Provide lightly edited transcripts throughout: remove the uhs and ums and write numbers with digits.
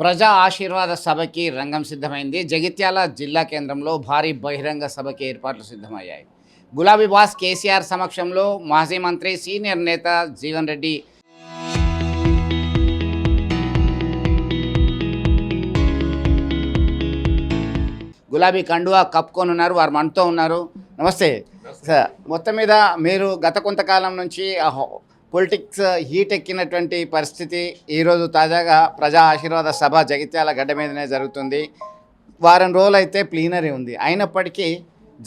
ప్రజా ఆశీర్వాద సభకి రంగం సిద్ధమైంది. జగిత్యాల జిల్లా కేంద్రంలో భారీ బహిరంగ సభకి ఏర్పాట్లు సిద్ధమయ్యాయి. గులాబీ బాస్ కేసీఆర్ సమక్షంలో మాజీ మంత్రి సీనియర్ నేత జీవన్ రెడ్డి గులాబీ కండువా కప్పుకొనున్నారు. వారు మనతో ఉన్నారు. నమస్తే సార్. మొత్తం మీద మీరు గత కొంతకాలం నుంచి పొలిటిక్స్ హీట్ ఎక్కినటువంటి పరిస్థితి ఈరోజు తాజాగా ప్రజా ఆశీర్వాద సభ జగిత్యాల గడ్డ మీదనే జరుగుతుంది. వారం రోజులు అయితే ప్లీనరీ ఉంది. అయినప్పటికీ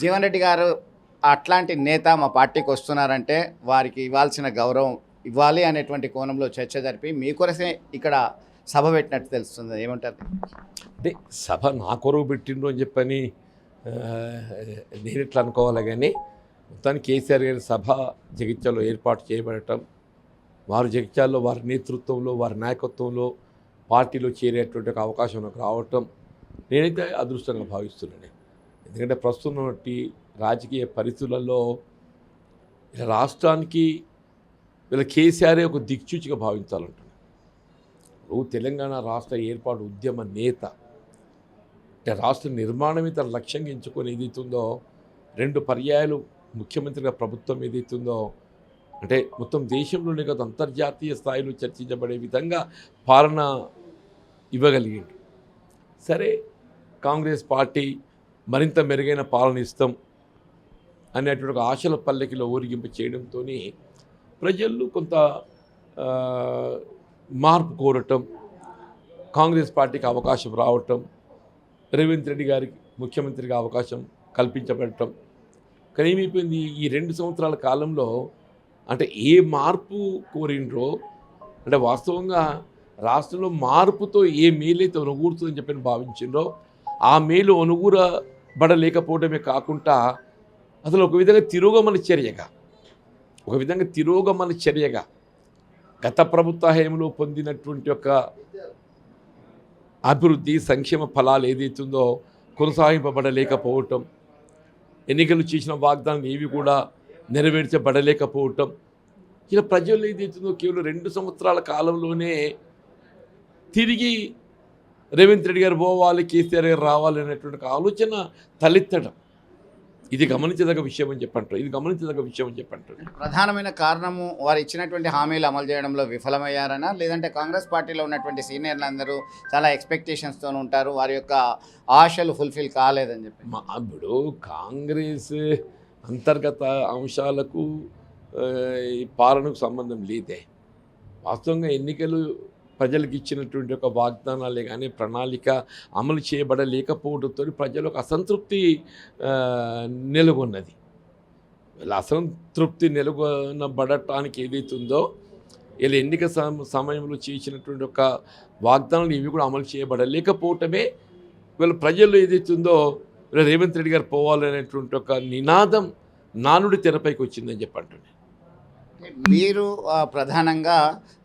జీవన్ రెడ్డి గారు అట్లాంటి నేత మా పార్టీకి వస్తున్నారంటే వారికి ఇవ్వాల్సిన గౌరవం ఇవ్వాలి అనేటువంటి కోణంలో చర్చ జరిపి మీ కొరసే ఇక్కడ సభ పెట్టినట్టు తెలుస్తుంది. ఏమంటారు? అంటే సభ నా కొరకు పెట్టిండ్రు అని చెప్పని నేను ఎట్లా అనుకోవాలి, కానీ మొత్తానికి కేసీఆర్ గారి సభ జగిత్యాలలో ఏర్పాటు చేయబడటం, వారు జగిత్యాలలో వారి నేతృత్వంలో వారి నాయకత్వంలో పార్టీలో చేరేటువంటి ఒక అవకాశం నాకు రావటం నేనైతే అదృష్టంగా భావిస్తున్నాను. ఎందుకంటే ప్రస్తుతం ఉన్నటువంటి రాజకీయ పరిస్థితులలో రాష్ట్రానికి వీళ్ళ కేసీఆరే ఒక దిక్సూచిగా భావించాలంటున్నాను. తెలంగాణ రాష్ట్ర ఏర్పాటు ఉద్యమ నేత, అంటే రాష్ట్ర నిర్మాణమే తన లక్ష్యంగా ఎంచుకొని ఏదైతుందో 2 పర్యాయాలు ముఖ్యమంత్రిగా ప్రభుత్వం ఏదైతుందో అంటే మొత్తం దేశంలోనే కాదు అంతర్జాతీయ స్థాయిలో చర్చించబడే విధంగా పాలన ఇవ్వగలిగింది. సరే, కాంగ్రెస్ పార్టీ మరింత మెరుగైన పాలన ఇస్తాం అనేటువంటి ఒక ఆశల పల్లకిలో ఊరిగింపు చేయడంతో ప్రజలు కొంత మార్పు కోరటం, కాంగ్రెస్ పార్టీకి అవకాశం రావటం, రేవంత్ రెడ్డి గారికి ముఖ్యమంత్రిగా అవకాశం కల్పించబడటం. కానీ ఏమైపోయింది, ఈ 2 సంవత్సరాల కాలంలో అంటే ఏ మార్పు కోరిండ్రో, అంటే వాస్తవంగా రాష్ట్రంలో మార్పుతో ఏ మేలైతే ఒనుగూరుతుందని చెప్పని భావించిండ్రో ఆ మేలు ఒనుగూరబడలేకపోవడమే కాకుండా అసలు ఒక విధంగా తిరోగమన చర్యగా గత ప్రభుత్వ హయాంలో పొందినటువంటి ఒక అభివృద్ధి సంక్షేమ ఫలాలు ఏదైతుందో కొనసాగింపబడలేకపోవటం, ఎన్నికలు చేసిన వాగ్దానాలు ఏవి కూడా నెరవేర్చబడలేకపోవటం, ఇలా ప్రజలు ఏదైతుందో కేవలం 2 సంవత్సరాల కాలంలోనే తిరిగి రేవంత్ రెడ్డి గారు పోవాలి, కేసీఆర్ గారు రావాలి అనేటువంటి ఆలోచన తలెత్తడం, ఇది గమనించదగ్గ విషయం అని చెప్పంటారు. ప్రధానమైన కారణము వారు ఇచ్చినటువంటి హామీలు అమలు చేయడంలో విఫలమయ్యారనా, లేదంటే కాంగ్రెస్ పార్టీలో ఉన్నటువంటి సీనియర్లు అందరూ చాలా ఎక్స్పెక్టేషన్స్తో ఉంటారు, వారి యొక్క ఆశలు ఫుల్ఫిల్ కాలేదని చెప్పి? ఇప్పుడు కాంగ్రెస్ అంతర్గత అంశాలకు ఈ పాలనకు సంబంధం లేదే. వాస్తవంగా ఎన్నికలు ప్రజలకు ఇచ్చినటువంటి ఒక వాగ్దానాలే కానీ ప్రణాళిక అమలు చేయబడలేకపోవడంతో ప్రజలకు అసంతృప్తి నెలకొన్నది. అసంతృప్తి నెలకొనబడటానికి ఏదైతుందో వీళ్ళు ఎన్నిక సమయంలో చేసినటువంటి ఒక వాగ్దానాలు ఇవి కూడా అమలు చేయబడలేకపోవటమే వీళ్ళ ప్రజల్లో ఏదైతుందో రేవంత్ రెడ్డి గారు పోవాలనేటువంటి ఒక నినాదం నానుడి తెరపైకి వచ్చిందని చెప్పంటున్నాను. మీరు ప్రధానంగా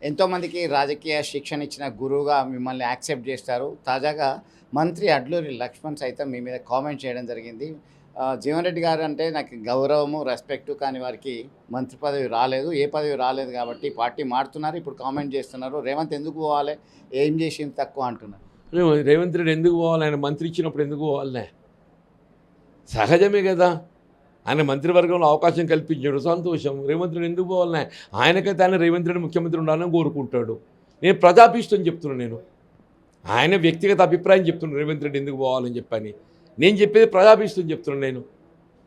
ఎంతోమందికి రాజకీయ శిక్షణ ఇచ్చిన గురువుగా మిమ్మల్ని యాక్సెప్ట్ చేస్తారు. తాజాగా మంత్రి అడ్లూరి లక్ష్మణ్ సైతం మీ మీద కామెంట్ చేయడం జరిగింది. జీవన్ రెడ్డి గారు అంటే నాకు గౌరవము, రెస్పెక్టు, కానీ వారికి మంత్రి పదవి రాలేదు, ఏ పదవి రాలేదు కాబట్టి పార్టీ మారుతున్నారు, ఇప్పుడు కామెంట్ చేస్తున్నారు. రేవంత్ ఎందుకు పోవాలి, ఏం చేసింది తక్కువ అంటున్నారు. రేవంత్ రెడ్డి ఎందుకు పోవాలి, ఆయన మంత్రి ఇచ్చినప్పుడు ఎందుకు పోవాలనే? సహజమే కదా, ఆయన మంత్రివర్గంలో అవకాశం కల్పించాడు, సంతోషం. రేవంత్ రెడ్డి ఎందుకు పోవాలనే? ఆయనకైతే ఆయన రేవంత్ రెడ్డి ముఖ్యమంత్రి ఉండాలని కోరుకుంటాడు. నేను ప్రజాభిష్టం చెప్తున్నాను, ఆయన వ్యక్తిగత అభిప్రాయం చెప్తున్నాను రేవంత్ రెడ్డి ఎందుకు పోవాలని చెప్పని. నేను చెప్పేది ప్రజాభిష్టం చెప్తున్నాను.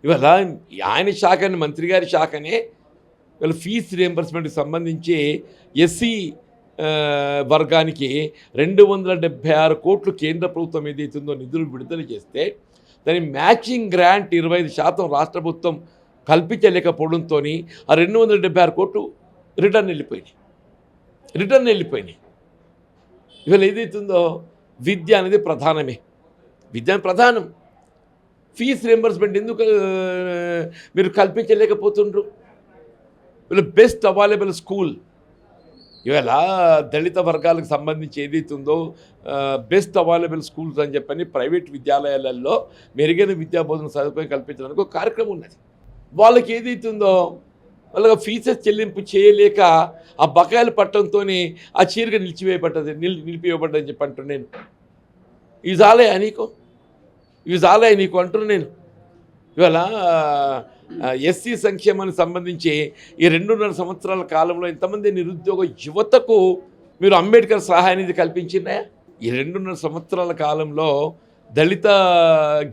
ఇవాళ ఆయన శాఖని, మంత్రి గారి శాఖనే వీళ్ళ ఫీజు రియంబర్స్మెంట్కి సంబంధించి ఎస్సీ వర్గానికి 276 కోట్లు కేంద్ర ప్రభుత్వం ఏదైతుందో నిధులు విడుదల చేస్తే దాని మ్యాచింగ్ గ్రాంట్ 25% రాష్ట్ర ప్రభుత్వం కల్పించలేకపోవడంతో ఆ 276 కోట్లు రిటర్న్ వెళ్ళిపోయినాయి. ఇవాళ ఏదైతుందో విద్య అనేది ప్రధానమే, ప్రధానం. ఫీజు రియంబర్స్మెంట్ ఎందుకు మీరు కల్పించలేకపోతుండ్రు? వీళ్ళు బెస్ట్ అవైలబుల్ స్కూల్ ఇవాళ దళిత వర్గాలకు సంబంధించి ఏదైతుందో బెస్ట్ అవైలబుల్ స్కూల్స్ అని చెప్పని ప్రైవేట్ విద్యాలయాలలో మెరుగైన విద్యాబోధన సదుపాయం కల్పించడానికి ఒక కార్యక్రమం ఉన్నది. వాళ్ళకి ఏదైతుందో వాళ్ళగా ఫీజెస్ చెల్లింపు చేయలేక ఆ బకాయిలు పట్టడంతో ఆ చీరగా నిలిపివేయబడ్డదని చెప్పి అంటున్నాను నేను. ఇవి చాలయ్యా నీకు అంటున్నాను నేను. ఇవాళ ఎస్సీ సంక్షేమానికి సంబంధించి ఈ 2.5 సంవత్సరాల కాలంలో ఇంతమంది నిరుద్యోగ యువతకు మీరు అంబేద్కర్ సహాయానిధి కల్పించినాయా? ఈ 2.5 సంవత్సరాల కాలంలో దళిత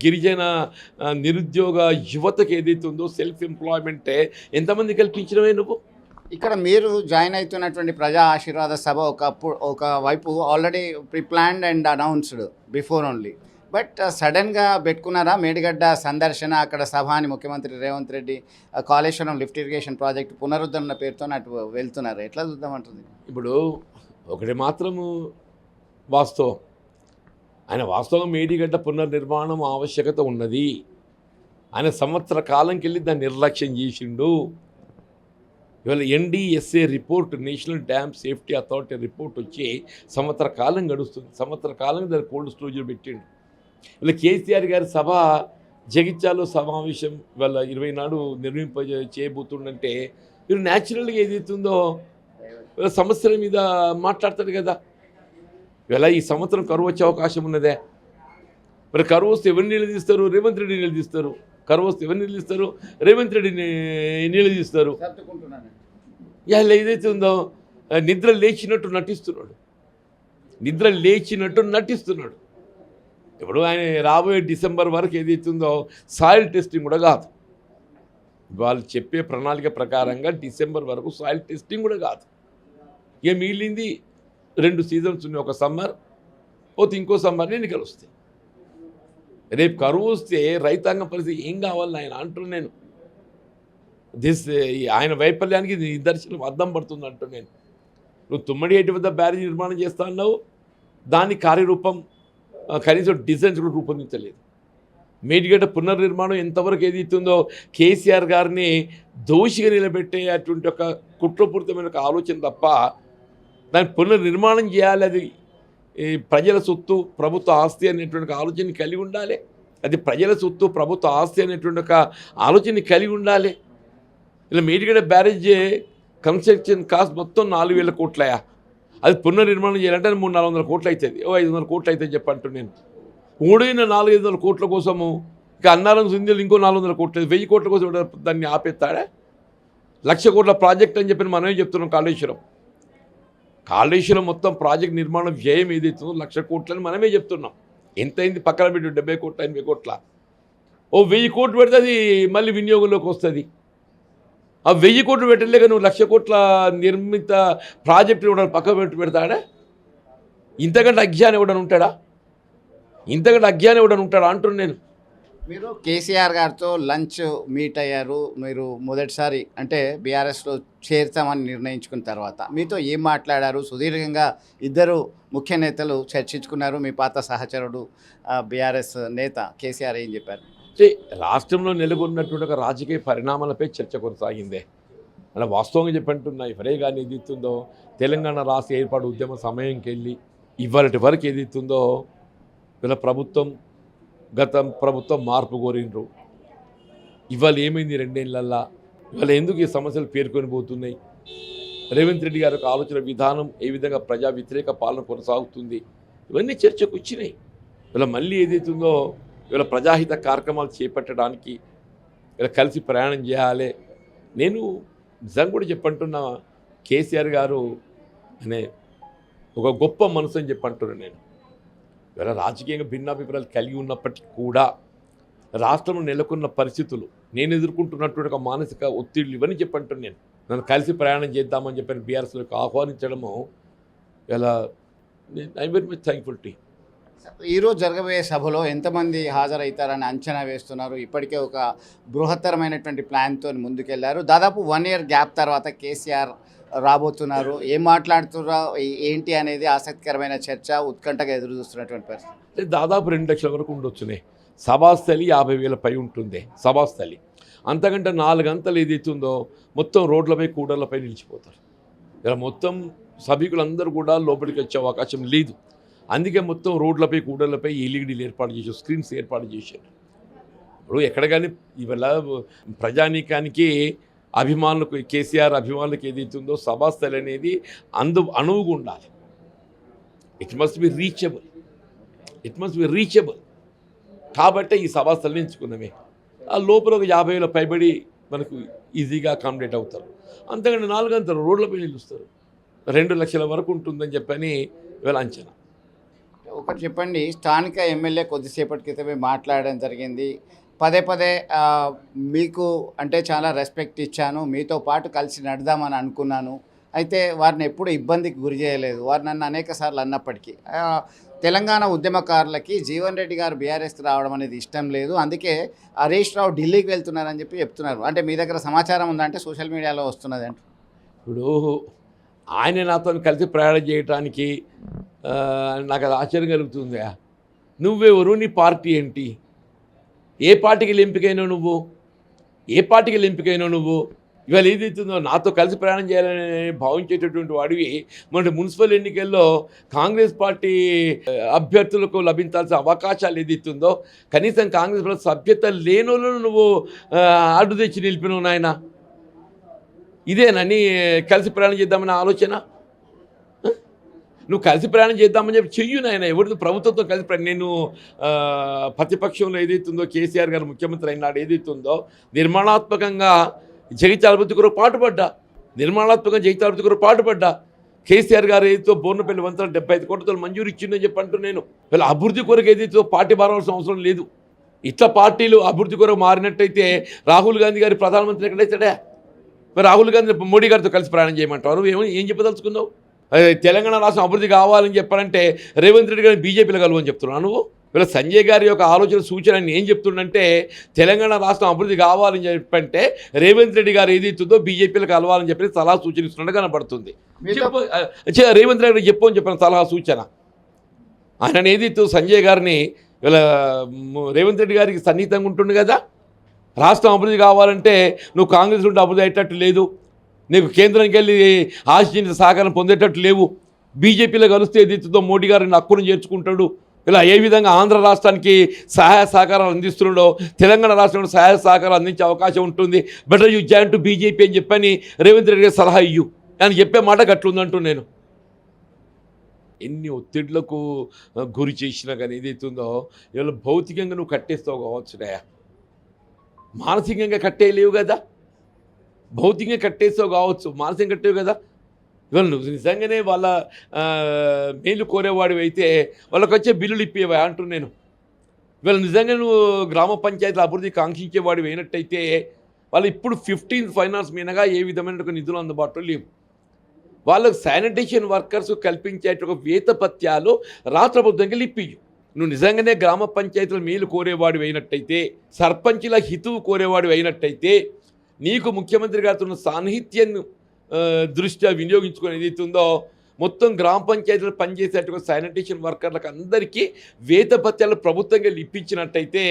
గిరిజన నిరుద్యోగ యువతకు ఏదైతే ఉందో సెల్ఫ్ ఎంప్లాయ్మెంటే ఎంతమంది కల్పించినవే నువ్వు? ఇక్కడ మీరు జాయిన్ అవుతున్నటువంటి ప్రజా ఆశీర్వాద సభ ఒక వైపు already preplanned and announced before only, but సడన్గా పెట్టుకున్నారా మేడిగడ్డ సందర్శన, అక్కడ సభ అని ముఖ్యమంత్రి Revanth Reddy Kaleshwaram lift irrigation project పునరుద్ధరణ పేరుతో అటు వెళ్తున్నారు, ఎట్లా చూద్దామంటుంది? ఇప్పుడు ఒకటి మాత్రము వాస్తవం, ఆయన వాస్తవం మేడిగడ్డ పునర్నిర్మాణం ఆవశ్యకత ఉన్నది. ఆయన సంవత్సర కాలంకి వెళ్ళి దాన్ని నిర్లక్ష్యం చేసిండు. ఇవాళ NDSA report, national dam safety authority report వచ్చి సంవత్సర కాలం గడుస్తుంది. సంవత్సర కాలం దాన్ని కోల్డ్ స్టోరేజ్లో పెట్టిండు. ఇలా కేసీఆర్ గారి సభ జగిత్యాలో సమావేశం ఇవాళ 20 నాడు చేయబోతుండంటే మీరు న్యాచురల్గా ఏదైతుందో సమస్యల మీద మాట్లాడతాడు కదా. ఇవాళ ఈ సంవత్సరం కరువు వచ్చే అవకాశం ఉన్నదే. మరి కరువు వస్తే ఎవరిని నిలదీస్తారు? రేవంత్ రెడ్డి నిలదీస్తారు. కరువు వస్తే ఎవరిని నిలదీస్తారు? రేవంత్ రెడ్డిని నిలదీస్తారు. ఇవాళ ఏదైతే ఉందో నిద్ర లేచినట్టు నటిస్తున్నాడు. ఇప్పుడు ఆయన రాబోయే డిసెంబర్ వరకు ఏదైతుందో సాయిల్ టెస్టింగ్ కూడా కాదు. వాళ్ళు చెప్పే ప్రణాళిక ప్రకారంగా డిసెంబర్ వరకు సాయిల్ టెస్టింగ్ కూడా కాదు. ఇక మిగిలింది 2 సీజన్స్ ఉన్నాయి. ఒక సమ్మర్ పోతే ఇంకో సమ్మర్ని ఎన్నికలు వస్తాయి. రేపు కరువు వస్తే రైతాంగం పరిస్థితి ఏం కావాలని ఆయన అంటున్నాను నేను. ఆయన వైఫల్యానికి నిదర్శనం అద్దం పడుతుంది అంటున్నాను. నువ్వు తుమ్మడి ఏటి వద్ద బ్యారేజ్ నిర్మాణం చేస్తా అన్నావు, దాని కార్యరూపం కనీసం డిజైన్స్ కూడా రూపొందించలేదు. మేడిగడ్డ పునర్నిర్మాణం ఎంతవరకు ఏదైతుందో కేసీఆర్ గారిని దోషిగా నిలబెట్టే అటువంటి ఒక కుట్రపూరితమైన ఒక ఆలోచన తప్ప దాన్ని పునర్నిర్మాణం చేయాలి, అది ప్రజల సొత్తు ప్రభుత్వ ఆస్తి అనేటువంటి ఆలోచన కలిగి ఉండాలి. అది ప్రజల సొత్తు ప్రభుత్వ ఆస్తి అనేటువంటి ఒక ఆలోచన కలిగి ఉండాలి. ఇలా మేడిగడ్డ బ్యారేజ్ కన్స్ట్రక్షన్ కాస్ట్ మొత్తం 4,000 కోట్లయా. అది పునర్నిర్మాణం చేయాలంటే 300-400 కోట్లు అవుతుంది. 500 కోట్లు అవుతుంది చెప్పంటు నేను. 400-500 కోట్ల కోసము ఇక అన్నారం సింధులు ఇంకో 400 కోట్లు, 1000 కోట్ల కోసం దాన్ని ఆపేస్తాడా? 1,00,000 కోట్ల ప్రాజెక్ట్ అని చెప్పి మనమే చెప్తున్నాం. కాళేశ్వరం మొత్తం ప్రాజెక్ట్ నిర్మాణ వ్యయం ఏదైతుందో 1,00,000 కోట్లని మనమే చెప్తున్నాం. ఎంతైంది పక్కన పెట్టి 70 కోట్ల 80 కోట్ల. 1000 కోట్లు పెడితే అది మళ్ళీ వినియోగంలోకి వస్తుంది. ఆ 1000 కోట్లు పెట్టలేక నువ్వు 1,00,000 కోట్ల నిర్మిత ప్రాజెక్టు ఇవ్వడం పక్క పెడతాడా? ఇంతకంటే అజ్ఞానం ఇవ్వడం ఉంటాడా అంటున్నాను నేను. మీరు కేసీఆర్ గారితో లంచ్ మీట్ అయ్యారు. మీరు మొదటిసారి అంటే బీఆర్ఎస్లో చేరుతామని నిర్ణయించుకున్న తర్వాత మీతో ఏం మాట్లాడారు? సుదీర్ఘంగా ఇద్దరు ముఖ్య నేతలు చర్చించుకున్నారు. మీ పాత సహచరుడు బీఆర్ఎస్ నేత కేసీఆర్ ఏం చెప్పారు? రాష్ట్రంలో నెలకొన్నటువంటి ఒక రాజకీయ పరిణామాలపై చర్చ కొనసాగిందే. అలా వాస్తవంగా చెప్పంటున్నా ఎవరే కానీ ఏదైతుందో తెలంగాణ రాష్ట్ర ఏర్పాటు ఉద్యమ సమయంకి వెళ్ళి ఇవాళటి వరకు ఏదైతుందో వీళ్ళ గత ప్రభుత్వం మార్పు కోరిండ్రు. ఇవాళ ఏమైంది 2 ఏళ్ళల్లా? ఇవాళ ఎందుకు ఈ సమస్యలు పేర్కొని పోతున్నాయి? రేవంత్ రెడ్డి గారి ఆలోచన విధానం ఏ విధంగా ప్రజా వ్యతిరేక పాలన కొనసాగుతుంది? ఇవన్నీ చర్చకు వచ్చినాయి. ఇవాళ మళ్ళీ ఏదైతుందో ఇవాళ ప్రజాహిత కార్యక్రమాలు చేపట్టడానికి ఇలా కలిసి ప్రయాణం చేయాలి. నేను నిజంగా కూడా చెప్పంటున్నా, కేసీఆర్ గారు అనే ఒక గొప్ప మనసు అని చెప్పంటున్నాను నేను. ఇవాళ రాజకీయంగా భిన్నాభిప్రాయాలు కలిగి ఉన్నప్పటికీ కూడా రాష్ట్రంలో నెలకొన్న పరిస్థితులు, నేను ఎదుర్కొంటున్నటువంటి ఒక మానసిక ఒత్తిళ్ళు ఇవన్నీ చెప్పంటున్నాను నేను. నన్ను కలిసి ప్రయాణం చేద్దామని చెప్పని బీఆర్ఎస్లోకి ఆహ్వానించడము ఇలా I very much thankful to. ఈరోజు జరగబోయే సభలో ఎంతమంది హాజరవుతారని అంచనా వేస్తున్నారు? ఇప్పటికే ఒక బృహత్తరమైనటువంటి ప్లాన్తో ముందుకెళ్లారు. దాదాపు 1 ఇయర్ గ్యాప్ తర్వాత కేసీఆర్ రాబోతున్నారు. ఏం మాట్లాడుతున్నారు ఏంటి అనేది ఆసక్తికరమైన చర్చ, ఉత్కంఠగా ఎదురు చూస్తున్నటువంటి పరిస్థితి. దాదాపు 2 లక్షల వరకు ఉండొచ్చునే. సభాస్థలి 50,000 పై ఉంటుంది సభాస్థలి. అంతకంటే 4 గంటలు ఏదైతుందో మొత్తం రోడ్లపై కూడళ్లపై నిలిచిపోతారు. ఇలా మొత్తం సభికులందరూ కూడా లోపలికి వచ్చే అవకాశం లేదు. అందుకే మొత్తం రోడ్లపై కూడళ్లపై ఎల్ఈడీలు ఏర్పాటు చేశారు, స్క్రీన్స్ ఏర్పాటు చేశారు. ఇప్పుడు ఎక్కడ కానీ ఇవాళ ప్రజానీకానికి అభిమానులకు కేసీఆర్ అభిమానులకు ఏదైతుందో సభాస్థలి అనేది అణువుగా ఉండాలి. ఇట్ మస్ట్ బి రీచబుల్ కాబట్టి ఈ సభాస్థలిని ఎంచుకున్నామే. ఆ లోపల ఒక 50,000 పైబడి మనకు ఈజీగా అకామిడేట్ అవుతారు. అంతకంటే 4 గంటలు రోడ్లపై నిలుస్తారు. 2 లక్షల వరకు ఉంటుందని చెప్పని ఇవాళ అంచనా. ఒకటి చెప్పండి, స్థానిక ఎమ్మెల్యే కొద్దిసేపటి క్రితమే మాట్లాడడం జరిగింది. పదే పదే మీకు అంటే చాలా రెస్పెక్ట్ ఇచ్చాను, మీతో పాటు కలిసి నడదామని అనుకున్నాను, అయితే వారిని ఎప్పుడు ఇబ్బందికి గురి చేయలేదు, వారు నన్ను అనేక సార్లు అన్నప్పటికీ తెలంగాణ ఉద్యమకారులకి జీవన్ రెడ్డి గారు బీఆర్ఎస్ రావడం అనేది ఇష్టం లేదు, అందుకే హరీష్ రావు ఢిల్లీకి వెళ్తున్నారని చెప్పి చెప్తున్నారు. అంటే మీ దగ్గర సమాచారం ఉందంటే సోషల్ మీడియాలో వస్తున్నది అంటే. ఇప్పుడు ఆయన నాతో కలిసి ప్రయాణం చేయడానికి నాకు అది ఆశ్చర్యం కలుగుతుంది. నువ్వెవరు, నీ పార్టీ ఏంటి, ఏ పార్టీకి ఎంపికైనావు నువ్వు, ఇవాళ ఏదైతుందో నాతో కలిసి ప్రయాణం చేయాలని భావించేటటువంటి వాడివి మన మున్సిపల్ ఎన్నికల్లో కాంగ్రెస్ పార్టీ అభ్యర్థులకు లభించాల్సిన అవకాశాలు ఏదైతుందో కనీసం కాంగ్రెస్ పార్టీ సభ్యత లేనోళ్ళను నువ్వు అడ్డు తెచ్చి నిలిపినావు నాయన. ఇదేనా నీ కలిసి ప్రయాణం చేద్దామని ఆలోచన? నువ్వు కలిసి ప్రయాణం చేద్దామని చెప్పి చెయ్యు నాయన. ఎవరితో ప్రభుత్వంతో కలిసి నేను ప్రతిపక్షంలో ఏదైతుందో కేసీఆర్ గారు ముఖ్యమంత్రి అయినాడు ఏదైతుందో నిర్మాణాత్మకంగా జగిత్యాల అభివృద్ధి కొరకు పాటుపడ్డా. కేసీఆర్ గారు ఏదైతే బోర్నపల్లి వంతెన 75 కోట్లతో మంజూరు ఇచ్చిందని చెప్పి అంటూ నేను వీళ్ళ అభివృద్ధి కొరకు ఏదైతే పార్టీ మారవలసిన అవసరం లేదు. ఇట్లా పార్టీలు అభివృద్ధి కొరకు మారినట్టయితే రాహుల్ గాంధీ గారి ప్రధానమంత్రి ఎక్కడైతాడా? మరి రాహుల్ గాంధీ మోడీ గారితో కలిసి ప్రయాణం చేయమంటారు. ఏం చెప్పదలుచుకున్నావు? తెలంగాణ రాష్ట్రం అభివృద్ధి కావాలని చెప్పాలంటే రేవంత్ రెడ్డి గారిని బీజేపీలో కలవని చెప్తున్నాను నువ్వు. వీళ్ళ సంజయ్ గారి యొక్క ఆలోచన సూచన ఏం చెప్తుండంటే తెలంగాణ రాష్ట్రం అభివృద్ధి కావాలని చెప్పంటే రేవంత్ రెడ్డి గారు ఏదైతుందో బీజేపీలో కలవాలని చెప్పి సలహా సూచన ఇస్తున్నట్టు కనబడుతుంది. రేవంత్ రెడ్డి చెప్పు అని చెప్పిన సలహా సూచన ఆయన ఏదైతే సంజయ్ గారిని వీళ్ళ రేవంత్ రెడ్డి గారికి సన్నిహితంగా ఉంటుంది కదా. రాష్ట్రం అభివృద్ధి కావాలంటే నువ్వు కాంగ్రెస్ నుండి అభివృద్ధి అయ్యేటట్టు లేదు, నీకు కేంద్రానికి వెళ్ళి ఆశించిన సహకారం పొందేటట్టు లేవు, బీజేపీలో కలిస్తే ఏదైతుందో మోడీ గారిని హక్కును చేర్చుకుంటాడు, ఇలా ఏ విధంగా ఆంధ్ర రాష్ట్రానికి సహాయ సహకారాలు అందిస్తున్నాడో తెలంగాణ రాష్ట్రంలో సహాయ సహకారాలు అందించే అవకాశం ఉంటుంది. Better you join to BJP అని చెప్పని రేవంత్ రెడ్డి గారు సలహా ఇయ్యు అని చెప్పే మాట గట్లుందంటూ నేను. ఎన్ని ఒత్తిళ్లకు గురి చేసినా కానీ ఏదైతుందో ఇవాళ భౌతికంగా నువ్వు కట్టేస్తావు కావచ్చునయా, మానసికంగా కట్టేయలేవు కదా. భౌతికంగా కట్టేస్తావు కావచ్చు, మానసికంగా కట్టేవు కదా. ఇవాళ నువ్వు నిజంగానే వాళ్ళ మేలు కోరేవాడివి అయితే వాళ్ళకి వచ్చే బిల్లులు ఇప్పేవా అంటూ నేను. ఇవాళ నిజంగా నువ్వు గ్రామ పంచాయతీల అభివృద్ధి కాంక్షించేవాడివి అయినట్టయితే వాళ్ళు ఇప్పుడు 15th ఫైనాన్స్ మీనగా ఏ విధమైన నిధులు అందుబాటులో లేవు. వాళ్ళకు శానిటేషన్ వర్కర్స్ కల్పించేట వేతపత్యాలు రాష్ట్ర ప్రభుత్వంకి ఇప్పియు. నువ్వు నిజంగానే గ్రామ పంచాయతీల మేలు కోరేవాడివి అయినట్టయితే, సర్పంచుల హితువు కోరేవాడివి అయినట్టయితే, నీకు ముఖ్యమంత్రి గారితో సాన్నిహిత్యాన్ని దృష్ట్యా వినియోగించుకొని ఏదైతుందో మొత్తం గ్రామ పంచాయతీలో పనిచేసేటువంటి శానిటేషన్ వర్కర్లకు అందరికీ వేతపత్యాలు ప్రభుత్వంగా ఇప్పించినట్టయితే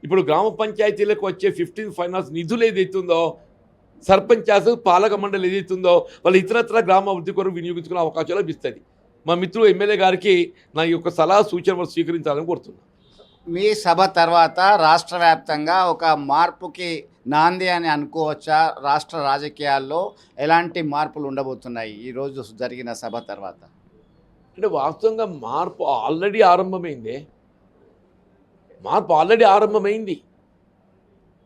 ఇప్పుడు గ్రామ పంచాయతీలకు వచ్చే 15th ఫైనాన్స్ నిధులు ఏదైతుందో సర్పంచాస్ పాలక మండలి ఏదైతుందో వాళ్ళు ఇతరత్ర గ్రామ అభివృద్ధి కొరకు వినియోగించుకునే అవకాశాలు లభిస్తుంది. మా మిత్రుడు ఎమ్మెల్యే గారికి నా యొక్క సలహా సూచన స్వీకరించాలని కోరుతున్నాను. మీ సభ తర్వాత రాష్ట్ర వ్యాప్తంగా ఒక మార్పుకి నాంది అని అనుకోవచ్చా? రాష్ట్ర రాజకీయాల్లో ఎలాంటి మార్పులు ఉండబోతున్నాయి ఈరోజు జరిగిన సభ తర్వాత? అంటే వాస్తవంగా మార్పు ఆల్రెడీ ఆరంభమైంది.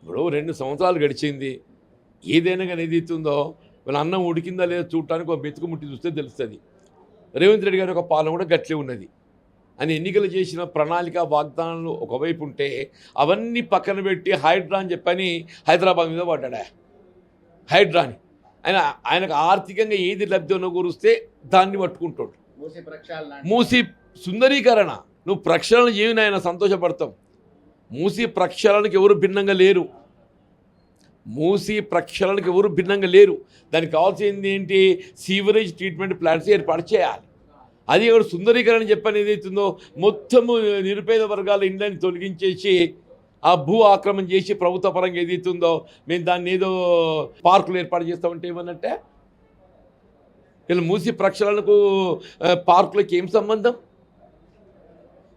ఇప్పుడు 2 సంవత్సరాలు గడిచింది. ఏదైనా కానీ ఏదైతుందో వాళ్ళ అన్నం ఉడికిందా లేదా చూడటానికి ఒక మెతుకు ముట్టి చూస్తే తెలుస్తుంది. రేవంత్ రెడ్డి గారి ఒక పాలన కూడా గట్లే ఉన్నది. అని ఎన్నికలు చేసిన ప్రణాళిక వాగ్దానాలు ఒకవైపు ఉంటే అవన్నీ పక్కన పెట్టి హైడ్రా అని చెప్పని హైదరాబాద్ మీద పడ్డా. హైడ్రాని ఆయనకు ఆర్థికంగా ఏది లబ్ధి ఉన్న కూరిస్తే దాన్ని పట్టుకుంటాడు. మూసి సుందరీకరణ నువ్వు ప్రక్షాళన చేయని ఆయన సంతోషపడతాం. మూసి ప్రక్షాళనకి ఎవరు భిన్నంగా లేరు. దానికి కావాల్సింది ఏంటి? సీవరేజ్ ట్రీట్మెంట్ ప్లాంట్స్ ఏర్పాటు చేయాలి. అది కూడా సుందరీకరణ చెప్పని ఏదైతుందో మొత్తము నిరుపేద వర్గాల ఇండ్లని తొలగించేసి ఆ భూ ఆక్రమణ చేసి ప్రభుత్వ పరంగా ఏదైతుందో మేము దాన్ని ఏదో పార్కులు ఏర్పాటు చేస్తామంటే ఏమన్నట్టే. వీళ్ళు మూసి ప్రక్షాళనకు పార్కులకి ఏం సంబంధం?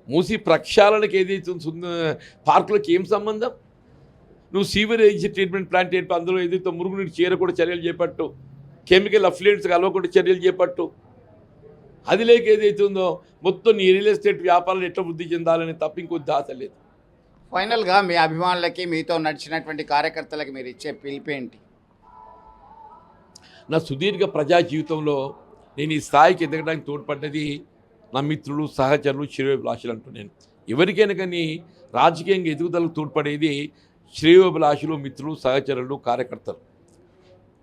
మూసి ప్రక్షాళనకి ఏదైతే పార్కులకి ఏం సంబంధం? నువ్వు సీవరేజ్ ట్రీట్మెంట్ ప్లాంట్ ఏంటో అందులో ఏదైతే మురుగునీరు చేరకుండా చర్యలు చేపట్టు, కెమికల్ అఫ్లుయెంట్స్ కలవకుండా చర్యలు చేపట్టు. అది లేక ఏదైతే ఉందో మొత్తం నీ రియల్ ఎస్టేట్ వ్యాపారాలు ఎట్లా వృద్ధి చెందాలని తప్ప ఇంకొద్ది ఆశ లేదు. ఫైనల్గా మీ అభిమానులకి, మీతో నడిచినటువంటి కార్యకర్తలకి మీరు ఇచ్చే పిలిపేంటి? నా సుదీర్ఘ ప్రజా జీవితంలో నేను ఈ స్థాయికి ఎదగడానికి తోడ్పడ్డది నా మిత్రులు, సహచరులు, శ్రేయోభిలాషులు అంటూ నేను ఎవరికైనా కానీ రాజకీయంగా ఎదుగుదలకు తోడ్పడేది శ్రేయోభిలాషులు, మిత్రులు, సహచరులు, కార్యకర్తలు.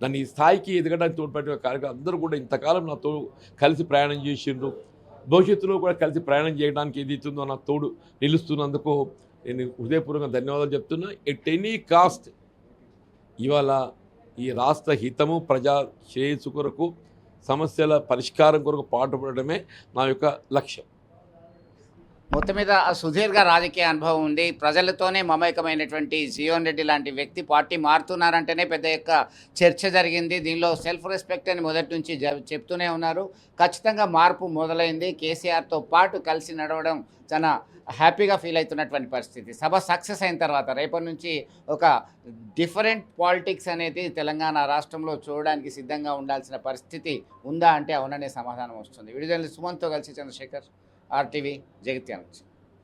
నన్ను ఈ స్థాయికి ఎదగడానికి తోడ్పడిన కార్యకర్తలు అందరూ కూడా ఇంతకాలం నాతో కలిసి ప్రయాణం చేసిండ్రు. భవిష్యత్తులో కూడా కలిసి ప్రయాణం చేయడానికి ఏదైతుందో నా తోడు నిలుస్తున్నందుకు నేను హృదయపూర్వకంగా ధన్యవాదాలు చెప్తున్నా. ఎట్ ఎనీ కాస్ట్ ఇవాళ ఈ రాష్ట్ర హితము, ప్రజా శ్రేయస్సు కొరకు, సమస్యల పరిష్కారం కొరకు పాటుపడమే నా యొక్క లక్ష్యం. మొత్తం మీద ఆ సుదీర్ఘ రాజకీయ అనుభవం ఉండి ప్రజలతోనే మమేకమైనటువంటి జీవన్ రెడ్డి లాంటి వ్యక్తి పార్టీ మారుతున్నారంటేనే పెద్ద యొక్క చర్చ జరిగింది. దీనిలో సెల్ఫ్ రెస్పెక్ట్ అని మొదటి నుంచి చెప్తూనే ఉన్నారు. ఖచ్చితంగా మార్పు మొదలైంది. కేసీఆర్తో పాటు కలిసి నడవడం చాలా హ్యాపీగా ఫీల్ అవుతున్నటువంటి పరిస్థితి. సభ సక్సెస్ అయిన తర్వాత రేపటి నుంచి ఒక డిఫరెంట్ పాలిటిక్స్ అనేది తెలంగాణ రాష్ట్రంలో చూడడానికి సిద్ధంగా ఉండాల్సిన పరిస్థితి ఉందా అంటే అవుననే సమాధానం వస్తుంది. విడుదల సుమన్తో కలిసి చంద్రశేఖర్, RTV, జగిత్యాల నుంచి.